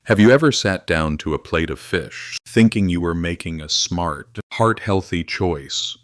Have you ever sat down to a plate of fish, thinking you were making a smart, heart-healthy choice,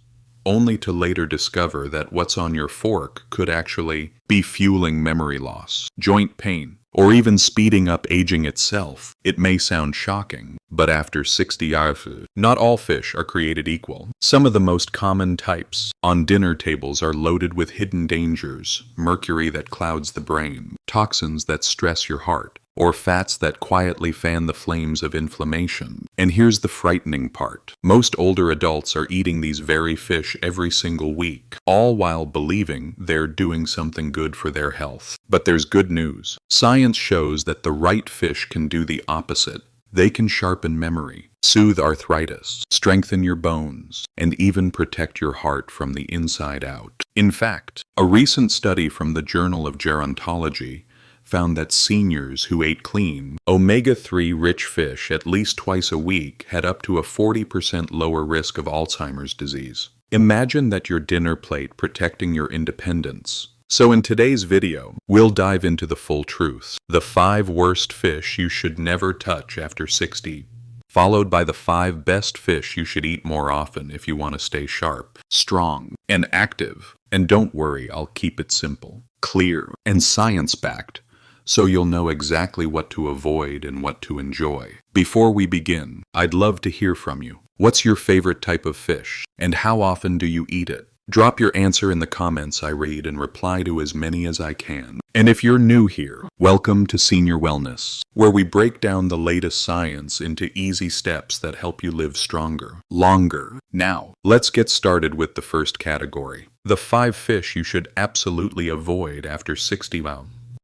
only to later discover that what's on your fork could actually be fueling memory loss, joint pain, or even speeding up aging itself? It may sound shocking, but after 60 hours, not all fish are created equal. Some of the most common types on dinner tables are loaded with hidden dangers: mercury that clouds the brain, toxins that stress your heart, or fats that quietly fan the flames of inflammation. And here's the frightening part. Most older adults are eating these very fish every single week, all while believing they're doing something good for their health. But there's good news. Science shows that the right fish can do the opposite. They can sharpen memory, soothe arthritis, strengthen your bones, and even protect your heart from the inside out. In fact, a recent study from the Journal of Gerontology found that seniors who ate clean, omega-3 rich fish at least twice a week had up to a 40% lower risk of Alzheimer's disease. Imagine that your dinner plate protecting your independence. So in today's video, we'll dive into the full truth: the 5 worst fish you should never touch after 60, followed by the 5 best fish you should eat more often if you want to stay sharp, strong, and active. And don't worry, I'll keep it simple, clear, and science-backed, so you'll know exactly what to avoid and what to enjoy. Before we begin, I'd love to hear from you. What's your favorite type of fish, and how often do you eat it? Drop your answer in the comments. I read and reply to as many as I can. And if you're new here, welcome to Senior Wellness, where we break down the latest science into easy steps that help you live stronger, longer. Now, let's get started with the first category: the 5 fish you should absolutely avoid after 60.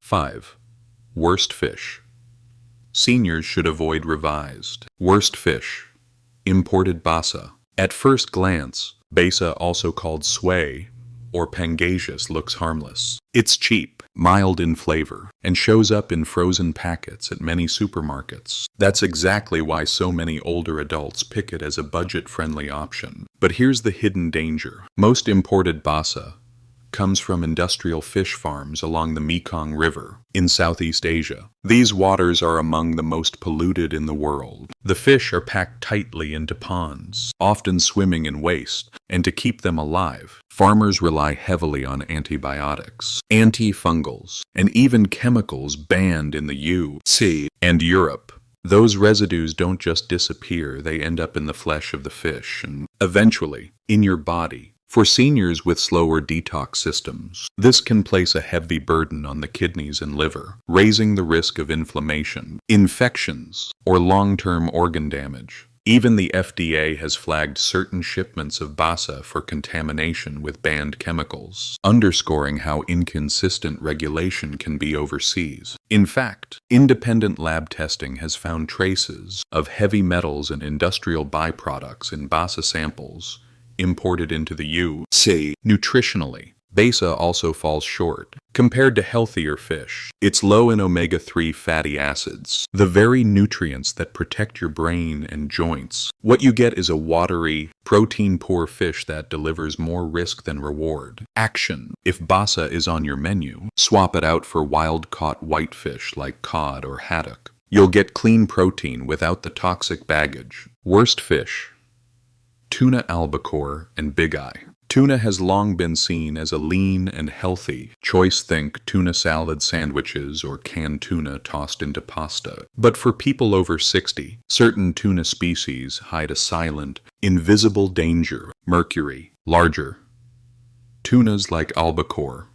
5. Worst fish. Seniors should avoid revised. Worst fish. Imported basa. At first glance, basa, also called sway or pangasius, looks harmless. It's cheap, mild in flavor, and shows up in frozen packets at many supermarkets. That's exactly why so many older adults pick it as a budget-friendly option. But here's the hidden danger. Most imported basa comes from industrial fish farms along the Mekong River in Southeast Asia. These waters are among the most polluted in the world. The fish are packed tightly into ponds, often swimming in waste, and to keep them alive, farmers rely heavily on antibiotics, antifungals, and even chemicals banned in the U.S. and Europe. Those residues don't just disappear, they end up in the flesh of the fish and, eventually, in your body. For seniors with slower detox systems, this can place a heavy burden on the kidneys and liver, raising the risk of inflammation, infections, or long-term organ damage. Even the FDA has flagged certain shipments of basa for contamination with banned chemicals, underscoring how inconsistent regulation can be overseas. In fact, independent lab testing has found traces of heavy metals and industrial byproducts in basa samples imported into the U.S. Nutritionally, basa also falls short compared to healthier fish. It's low in omega-3 fatty acids, the very nutrients that protect your brain and joints. What you get is a watery, protein-poor fish that delivers more risk than reward. Action: if basa is on your menu, swap it out for wild-caught whitefish like cod or haddock. You'll get clean protein without the toxic baggage. Worst fish. Tuna, albacore, and big eye. Tuna has long been seen as a lean and healthy choice. Think tuna salad sandwiches or canned tuna tossed into pasta. But for people over 60, certain tuna species hide a silent, invisible danger: mercury. Larger tunas like albacore,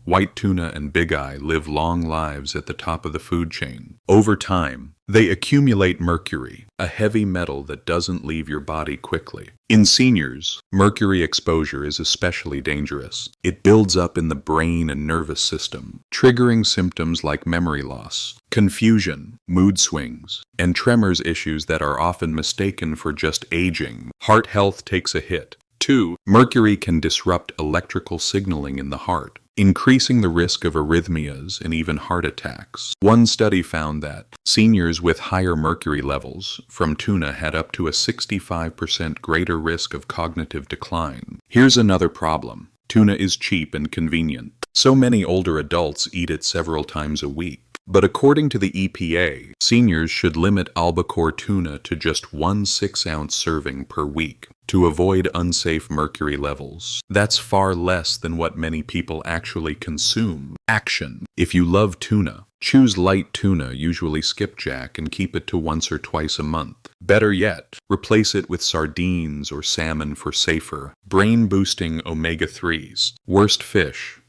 white tuna, and big eye live long lives at the top of the food chain. Over time, they accumulate mercury, a heavy metal that doesn't leave your body quickly. In seniors, mercury exposure is especially dangerous. It builds up in the brain and nervous system, triggering symptoms like memory loss, confusion, mood swings, and tremors, issues that are often mistaken for just aging. Heart health takes a hit. 2. Mercury can disrupt electrical signaling in the heart, increasing the risk of arrhythmias and even heart attacks. One study found that seniors with higher mercury levels from tuna had up to a 65% greater risk of cognitive decline. Here's another problem. Tuna is cheap and convenient. So many older adults eat it several times a week. But according to the EPA, seniors should limit albacore tuna to just 1 6-ounce serving per week to avoid unsafe mercury levels. That's far less than what many people actually consume. Action. If you love tuna, choose light tuna, usually skipjack, and keep it to once or twice a month. Better yet, replace it with sardines or salmon for safer, brain-boosting omega-3s. Worst fish.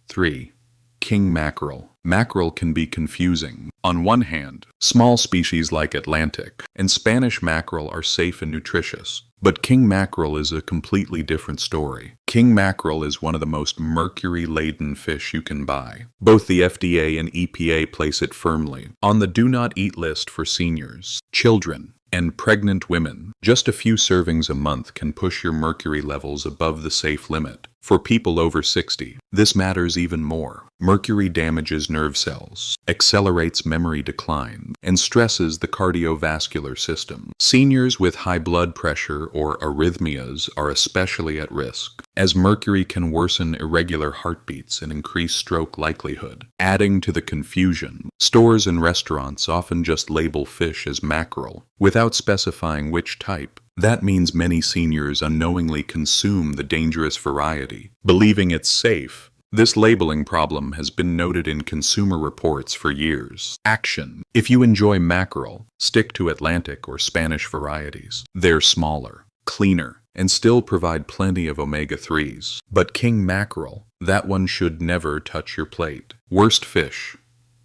3. King mackerel. Mackerel can be confusing. On one hand, small species like Atlantic and Spanish mackerel are safe and nutritious. But king mackerel is a completely different story. King mackerel is one of the most mercury-laden fish you can buy. Both the FDA and EPA place it firmly on the do not eat list for seniors, children, and pregnant women. Just a few servings a month can push your mercury levels above the safe limit. For people over 60, this matters even more. Mercury damages nerve cells, accelerates memory decline, and stresses the cardiovascular system. Seniors with high blood pressure or arrhythmias are especially at risk, as mercury can worsen irregular heartbeats and increase stroke likelihood. Adding to the confusion, stores and restaurants often just label fish as mackerel, without specifying which type. That means many seniors unknowingly consume the dangerous variety, believing it's safe. This labeling problem has been noted in consumer reports for years. Action. If you enjoy mackerel, stick to Atlantic or Spanish varieties. They're smaller, cleaner, and still provide plenty of omega-3s. But king mackerel, that one should never touch your plate. Worst fish.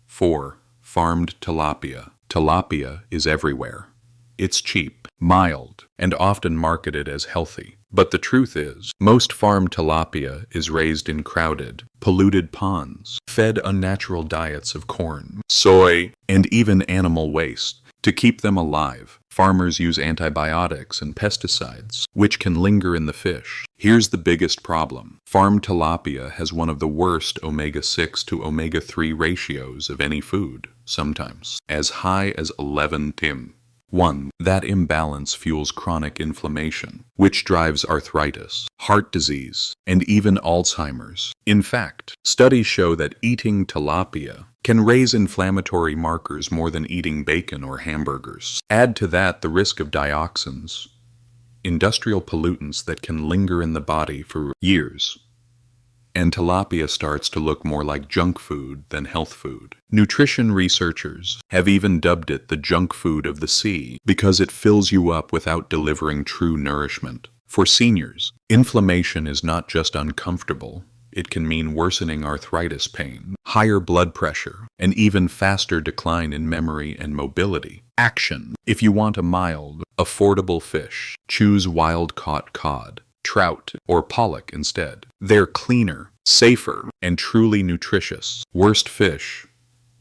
4. Farmed tilapia. Tilapia is everywhere. It's cheap, mild, and often marketed as healthy. But the truth is, most farmed tilapia is raised in crowded, polluted ponds, fed unnatural diets of corn, soy, and even animal waste. To keep them alive, farmers use antibiotics and pesticides, which can linger in the fish. Here's the biggest problem. Farmed tilapia has one of the worst omega-6 to omega-3 ratios of any food, sometimes as high as 11 tim. 1. That imbalance fuels chronic inflammation, which drives arthritis, heart disease, and even Alzheimer's. In fact, studies show that eating tilapia can raise inflammatory markers more than eating bacon or hamburgers. Add to that the risk of dioxins, industrial pollutants that can linger in the body for years, and tilapia starts to look more like junk food than health food. Nutrition researchers have even dubbed it the junk food of the sea because it fills you up without delivering true nourishment. For seniors, inflammation is not just uncomfortable. It can mean worsening arthritis pain, higher blood pressure, and even faster decline in memory and mobility. Action. If you want a mild, affordable fish, choose wild-caught cod, trout, or pollock instead. They're cleaner, safer, and truly nutritious. Worst fish.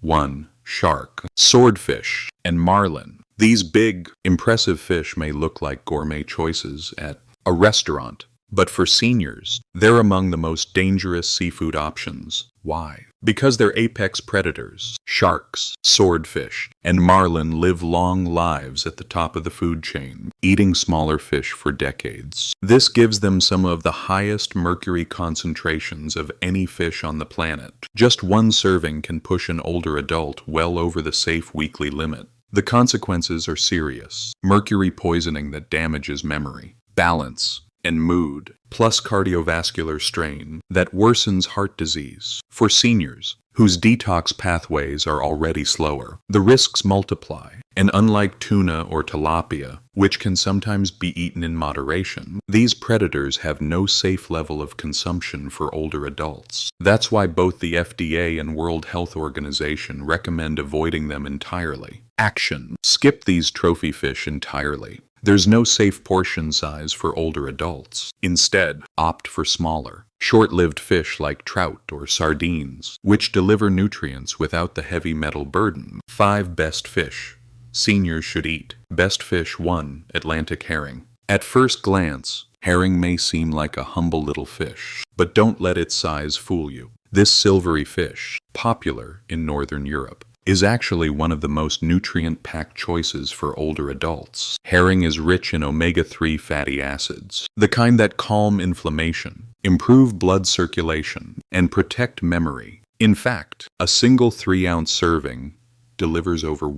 1. Shark, swordfish, and marlin. These big, impressive fish may look like gourmet choices at a restaurant, but for seniors, they're among the most dangerous seafood options. Why? Because they're apex predators. Sharks, swordfish, and marlin live long lives at the top of the food chain, eating smaller fish for decades. This gives them some of the highest mercury concentrations of any fish on the planet. Just one serving can push an older adult well over the safe weekly limit. The consequences are serious. Mercury poisoning that damages memory, balance, and mood, plus cardiovascular strain that worsens heart disease. For seniors, whose detox pathways are already slower, the risks multiply. And unlike tuna or tilapia, which can sometimes be eaten in moderation, these predators have no safe level of consumption for older adults. That's why both the FDA and World Health Organization recommend avoiding them entirely. Action. Skip these trophy fish entirely. There's no safe portion size for older adults. Instead, opt for smaller, short-lived fish like trout or sardines, which deliver nutrients without the heavy metal burden. 5 best fish seniors should eat. Best fish. 1. Atlantic herring. At first glance, herring may seem like a humble little fish, but don't let its size fool you. This silvery fish, popular in Northern Europe, is actually one of the most nutrient-packed choices for older adults. Herring is rich in omega-3 fatty acids, the kind that calm inflammation, improve blood circulation, and protect memory. In fact, a single 3-ounce serving delivers over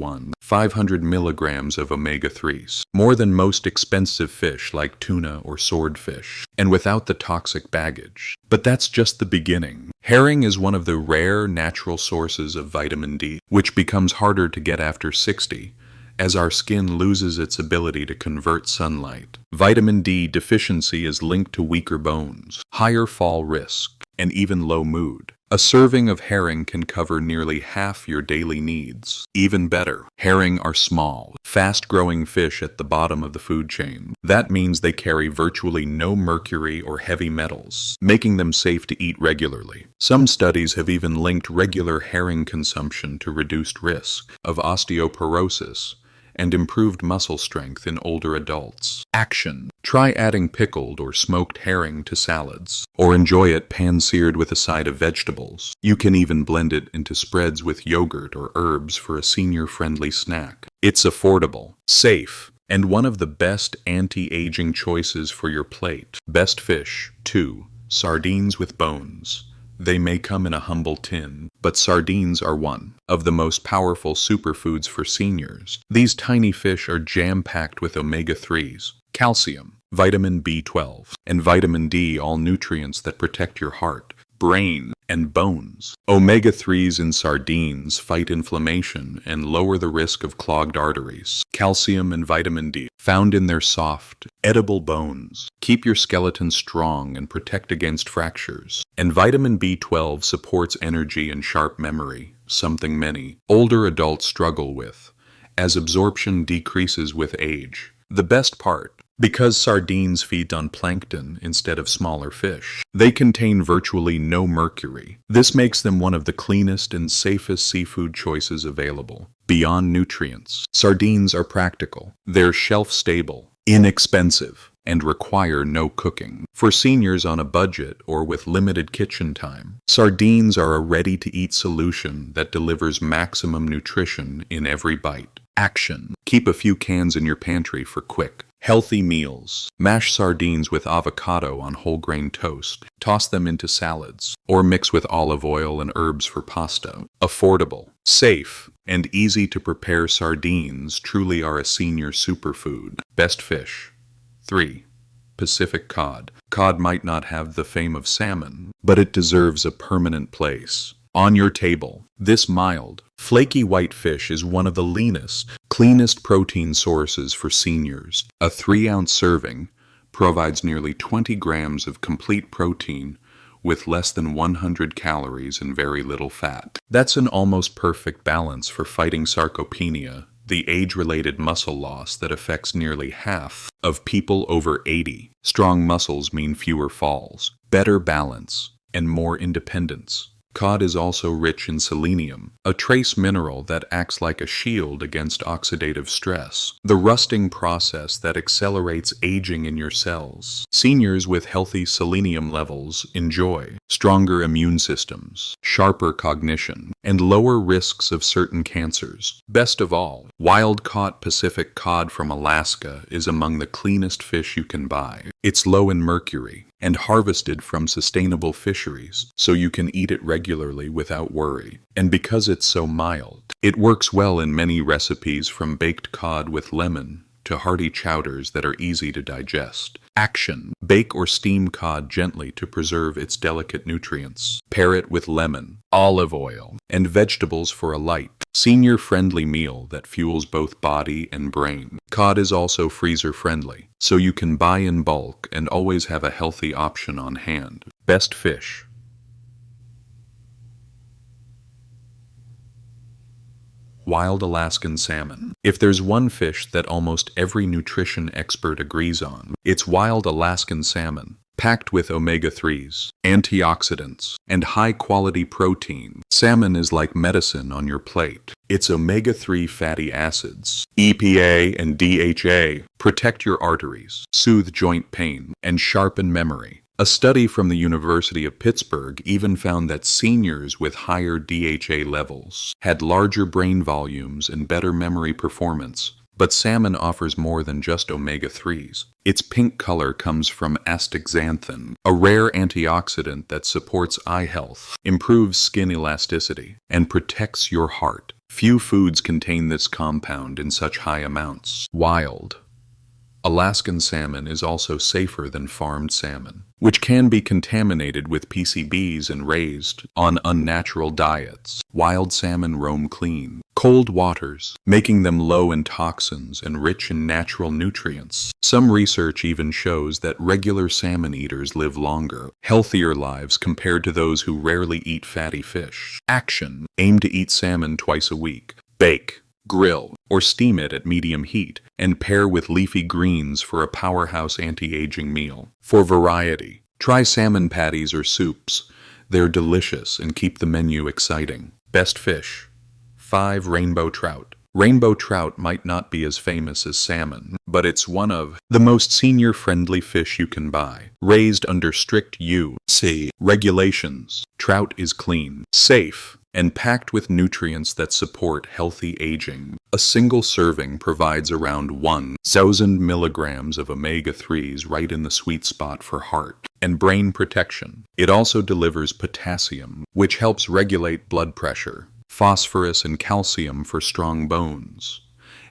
500 milligrams of omega-3s, more than most expensive fish like tuna or swordfish, and without the toxic baggage. But that's just the beginning. Herring is one of the rare natural sources of vitamin D, which becomes harder to get after 60, as our skin loses its ability to convert sunlight. Vitamin D deficiency is linked to weaker bones, higher fall risk, and even low mood. A serving of herring can cover nearly half your daily needs. Even better, herring are small, fast-growing fish at the bottom of the food chain. That means they carry virtually no mercury or heavy metals, making them safe to eat regularly. Some studies have even linked regular herring consumption to reduced risk of osteoporosis and improved muscle strength in older adults. Action. Try adding pickled or smoked herring to salads, or enjoy it pan-seared with a side of vegetables. You can even blend it into spreads with yogurt or herbs for a senior-friendly snack. It's affordable, safe, and one of the best anti-aging choices for your plate. Best fish. 2. Sardines with bones. They may come in a humble tin, but sardines are one of the most powerful superfoods for seniors. These tiny fish are jam-packed with omega-3s, calcium, vitamin B12, and vitamin D, all nutrients that protect your heart, brain, and bones. Omega-3s in sardines fight inflammation and lower the risk of clogged arteries. Calcium and vitamin D, found in their soft, edible bones, keep your skeleton strong and protect against fractures. And vitamin B12 supports energy and sharp memory, something many older adults struggle with, as absorption decreases with age. The best part, because sardines feed on plankton instead of smaller fish, they contain virtually no mercury. This makes them one of the cleanest and safest seafood choices available. Beyond nutrients, sardines are practical. They're shelf-stable, inexpensive, and require no cooking. For seniors on a budget or with limited kitchen time, sardines are a ready-to-eat solution that delivers maximum nutrition in every bite. Action. Keep a few cans in your pantry for quick, healthy meals. Mash sardines with avocado on whole grain toast. Toss them into salads, or mix with olive oil and herbs for pasta. Affordable, safe, and easy to prepare sardines truly are a senior superfood. Best fish. 3. Pacific cod. Cod might not have the fame of salmon, but it deserves a permanent place on your table. This mild, flaky white fish is one of the leanest, cleanest protein sources for seniors. A 3-ounce serving provides nearly 20 grams of complete protein with less than 100 calories and very little fat. That's an almost perfect balance for fighting sarcopenia, the age-related muscle loss that affects nearly half of people over 80. Strong muscles mean fewer falls, better balance, and more independence. Cod is also rich in selenium, a trace mineral that acts like a shield against oxidative stress, the rusting process that accelerates aging in your cells. Seniors with healthy selenium levels enjoy stronger immune systems, sharper cognition, and lower risks of certain cancers. Best of all, wild-caught Pacific cod from Alaska is among the cleanest fish you can buy. It's low in mercury and harvested from sustainable fisheries, so you can eat it regularly without worry. And because it's so mild, it works well in many recipes, from baked cod with lemon to hearty chowders that are easy to digest. Action. Bake or steam cod gently to preserve its delicate nutrients. Pair it with lemon, olive oil, and vegetables for a light, senior-friendly meal that fuels both body and brain. Cod is also freezer-friendly, so you can buy in bulk and always have a healthy option on hand. Best fish. Wild Alaskan salmon. If there's one fish that almost every nutrition expert agrees on, it's wild Alaskan salmon. Packed with omega-3s, antioxidants, and high-quality protein, salmon is like medicine on your plate. Its omega-3 fatty acids, EPA and DHA, protect your arteries, soothe joint pain, and sharpen memory. A study from the University of Pittsburgh even found that seniors with higher DHA levels had larger brain volumes and better memory performance. But salmon offers more than just omega-3s. Its pink color comes from astaxanthin, a rare antioxidant that supports eye health, improves skin elasticity, and protects your heart. Few foods contain this compound in such high amounts. Wild Alaskan salmon is also safer than farmed salmon, which can be contaminated with PCBs and raised on unnatural diets. Wild salmon roam clean, cold waters, making them low in toxins and rich in natural nutrients. Some research even shows that regular salmon eaters live longer, healthier lives compared to those who rarely eat fatty fish. Action: aim to eat salmon twice a week. Bake, grill, or steam it at medium heat, and pair with leafy greens for a powerhouse anti-aging meal. For variety, try salmon patties or soups. They're delicious and keep the menu exciting. Best fish. 5. Rainbow trout. Rainbow trout might not be as famous as salmon, but it's one of the most senior-friendly fish you can buy. Raised under strict UC regulations, trout is clean, safe, and packed with nutrients that support healthy aging. A single serving provides around 1,000 milligrams of omega-3s, right in the sweet spot for heart and brain protection. It also delivers potassium, which helps regulate blood pressure, phosphorus and calcium for strong bones,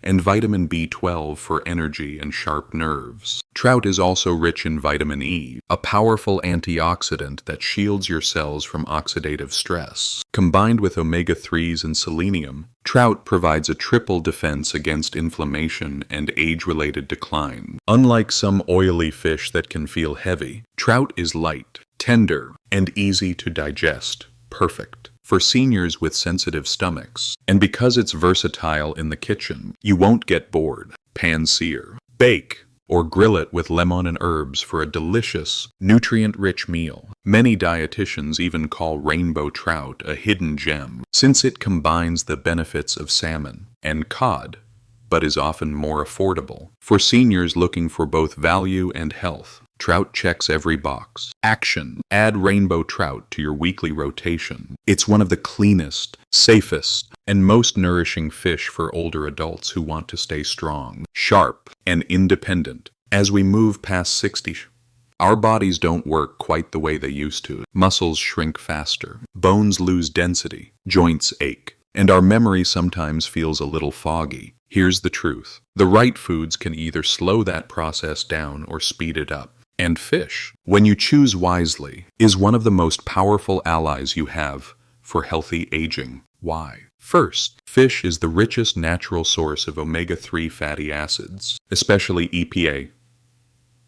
and vitamin B12 for energy and sharp nerves. Trout is also rich in vitamin E, a powerful antioxidant that shields your cells from oxidative stress. Combined with omega-3s and selenium, trout provides a triple defense against inflammation and age-related decline. Unlike some oily fish that can feel heavy, trout is light, tender, and easy to digest. Perfect for seniors with sensitive stomachs. And because it's versatile in the kitchen, you won't get bored. Pan-sear, bake, or grill it with lemon and herbs for a delicious, nutrient-rich meal. Many dietitians even call rainbow trout a hidden gem, since it combines the benefits of salmon and cod, but is often more affordable. For seniors looking for both value and health, trout checks every box. Action: add rainbow trout to your weekly rotation. It's one of the cleanest, safest, and most nourishing fish for older adults who want to stay strong, sharp, and independent. As we move past 60, our bodies don't work quite the way they used to. Muscles shrink faster, bones lose density, joints ache, and our memory sometimes feels a little foggy. Here's the truth: the right foods can either slow that process down or speed it up. And fish, when you choose wisely, is one of the most powerful allies you have for healthy aging. Why? First, fish is the richest natural source of omega-3 fatty acids, especially EPA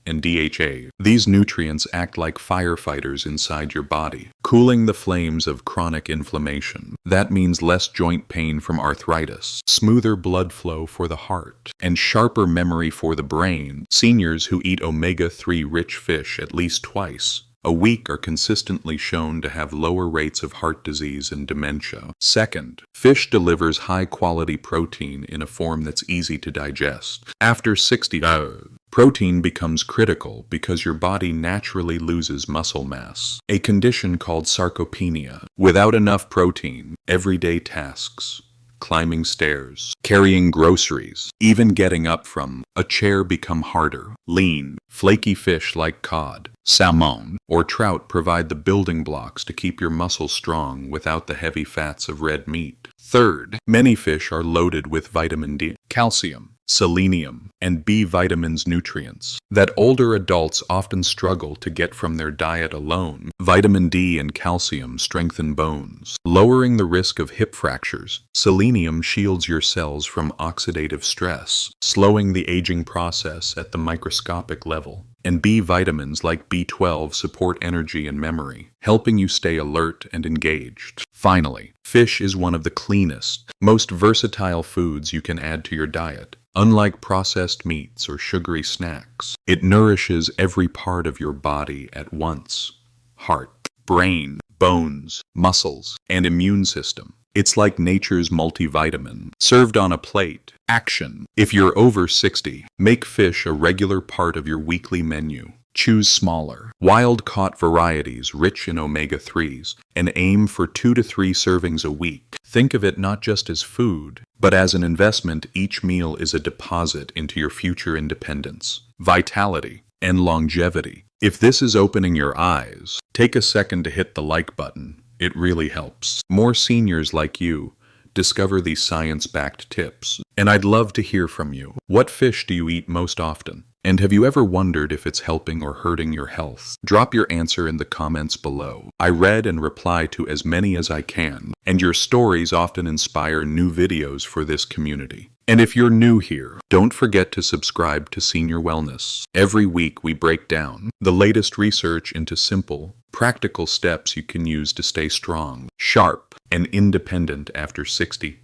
and DHA. These nutrients act like firefighters inside your body, cooling the flames of chronic inflammation. That means less joint pain from arthritis, smoother blood flow for the heart, and sharper memory for the brain. Seniors who eat omega-3 rich fish at least twice a week are consistently shown to have lower rates of heart disease and dementia. Second, fish delivers high-quality protein in a form that's easy to digest. After 60 hours, protein becomes critical because your body naturally loses muscle mass, a condition called sarcopenia. Without enough protein, everyday tasks, climbing stairs, carrying groceries, even getting up from a chair become harder. Lean, flaky fish like cod, salmon, or trout provide the building blocks to keep your muscles strong without the heavy fats of red meat. Third, many fish are loaded with vitamin D, calcium, selenium, and B vitamins nutrients that older adults often struggle to get from their diet alone. Vitamin D and calcium strengthen bones, lowering the risk of hip fractures. Selenium shields your cells from oxidative stress, slowing the aging process at the microscopic level. And B vitamins like B12 support energy and memory, helping you stay alert and engaged. Finally, fish is one of the cleanest, most versatile foods you can add to your diet. Unlike processed meats or sugary snacks, it nourishes every part of your body at once: heart, brain, bones, muscles, and immune system. It's like nature's multivitamin, served on a plate. Action: if you're over 60, make fish a regular part of your weekly menu. Choose smaller, wild-caught varieties rich in omega-3s, and aim for 2 to 3 servings a week. Think of it not just as food, but as an investment. Each meal is a deposit into your future independence, vitality, and longevity. If this is opening your eyes, take a second to hit the like button. It really helps more seniors like you discover these science-backed tips. And I'd love to hear from you. What fish do you eat most often? And have you ever wondered if it's helping or hurting your health? Drop your answer in the comments below. I read and reply to as many as I can, and your stories often inspire new videos for this community. And if you're new here, don't forget to subscribe to Senior Wellness. Every week we break down the latest research into simple, practical steps you can use to stay strong, sharp, and independent after 60.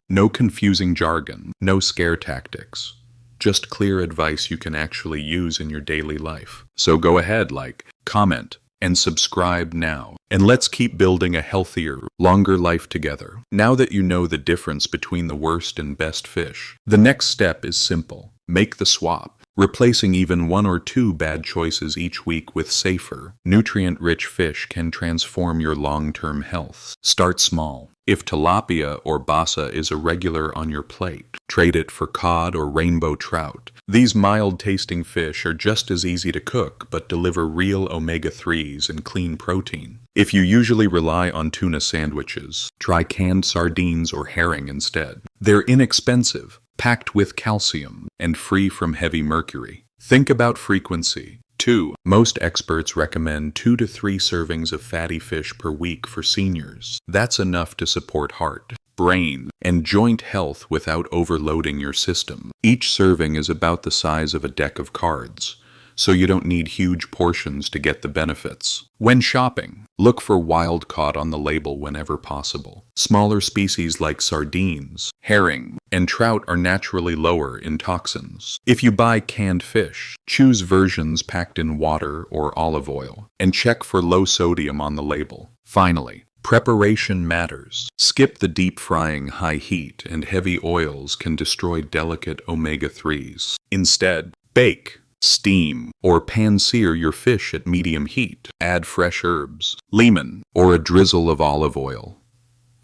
No confusing jargon, no scare tactics. Just clear advice you can actually use in your daily life. So go ahead, like, comment, and subscribe now. And let's keep building a healthier, longer life together. Now that you know the difference between the worst and best fish, the next step is simple. Make the swap. Replacing even 1 or 2 bad choices each week with safer, nutrient-rich fish can transform your long-term health. Start small. If tilapia or basa is a regular on your plate, trade it for cod or rainbow trout. These mild-tasting fish are just as easy to cook, but deliver real omega-3s and clean protein. If you usually rely on tuna sandwiches, try canned sardines or herring instead. They're inexpensive, packed with calcium, and free from heavy mercury. Think about frequency. 2. Most experts recommend 2 to 3 servings of fatty fish per week for seniors. That's enough to support heart, brain, and joint health without overloading your system. Each serving is about the size of a deck of cards, so you don't need huge portions to get the benefits. When shopping, look for wild caught on the label whenever possible. Smaller species like sardines, herring, and trout are naturally lower in toxins. If you buy canned fish, choose versions packed in water or olive oil, and check for low sodium on the label. Finally, preparation matters. Skip the deep frying. High heat and heavy oils can destroy delicate omega-3s. Instead, bake, steam, or pan-sear your fish at medium heat. Add fresh herbs, lemon, or a drizzle of olive oil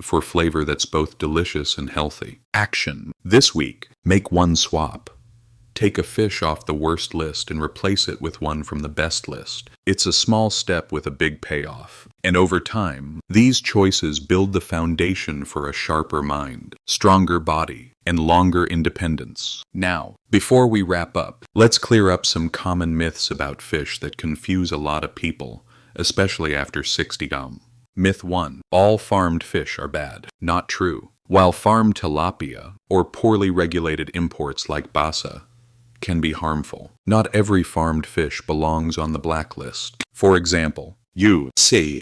for flavor that's both delicious and healthy. Action. This week, make one swap. Take a fish off the worst list and replace it with one from the best list. It's a small step with a big payoff. And over time, these choices build the foundation for a sharper mind, stronger body, and longer independence. Now, before we wrap up, let's clear up some common myths about fish that confuse a lot of people, especially after 60. Myth 1. All farmed fish are bad. Not true. While farmed tilapia, or poorly regulated imports like basa, can be harmful, not every farmed fish belongs on the blacklist. For example,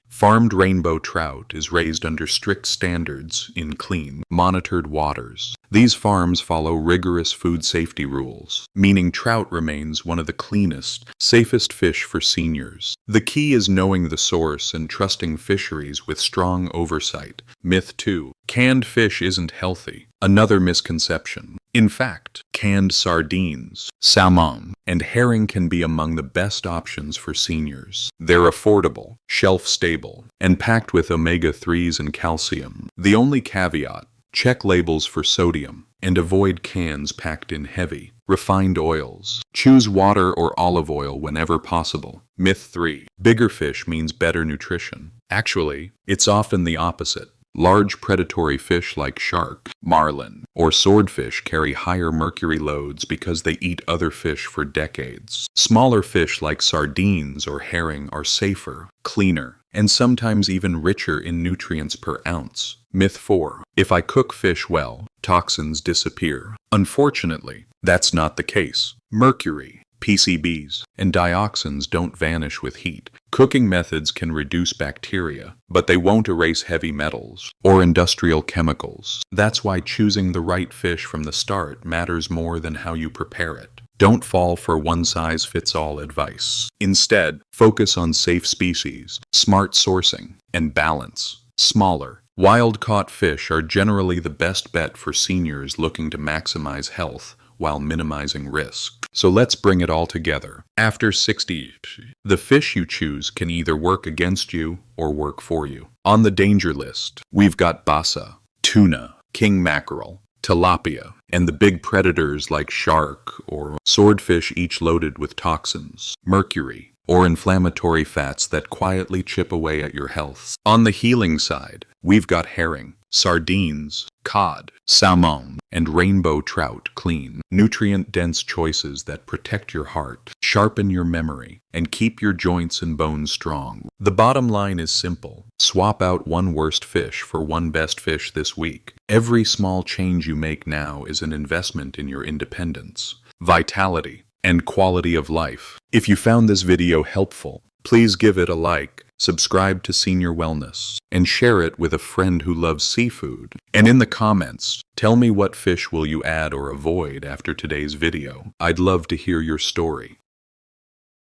farmed rainbow trout is raised under strict standards in clean, monitored waters. These farms follow rigorous food safety rules, meaning trout remains one of the cleanest, safest fish for seniors. The key is knowing the source and trusting fisheries with strong oversight. Myth 2. Canned fish isn't healthy. Another misconception. In fact, canned sardines, salmon, and herring can be among the best options for seniors. They're affordable, shelf-stable, and packed with omega-3s and calcium. The only caveat: check labels for sodium and avoid cans packed in heavy, refined oils. Choose water or olive oil whenever possible. Myth 3. Bigger fish means better nutrition. Actually, it's often the opposite. Large predatory fish like shark, marlin, or swordfish carry higher mercury loads because they eat other fish for decades. Smaller fish like sardines or herring are safer, cleaner, and sometimes even richer in nutrients per ounce. Myth 4. If I cook fish well, toxins disappear. Unfortunately, that's not the case. Mercury, PCBs, and dioxins don't vanish with heat. Cooking methods can reduce bacteria, but they won't erase heavy metals or industrial chemicals. That's why choosing the right fish from the start matters more than how you prepare it. Don't fall for one-size-fits-all advice. Instead, focus on safe species, smart sourcing, and balance. Smaller, wild-caught fish are generally the best bet for seniors looking to maximize health while minimizing risk. So let's bring it all together. After 60, the fish you choose can either work against you or work for you. On the danger list, we've got basa, tuna, king mackerel, tilapia, and the big predators like shark or swordfish, each loaded with toxins, mercury, or inflammatory fats that quietly chip away at your health. On the healing side, we've got herring, sardines, cod, salmon, and rainbow trout, clean, nutrient-dense choices that protect your heart, sharpen your memory, and keep your joints and bones strong. The bottom line is simple. Swap out one worst fish for one best fish this week. Every small change you make now is an investment in your independence, vitality, and quality of life. If you found this video helpful, please give it a like, subscribe to Senior Wellness, and share it with a friend who loves seafood. And in the comments, tell me what fish will you add or avoid after today's video. I'd love to hear your story.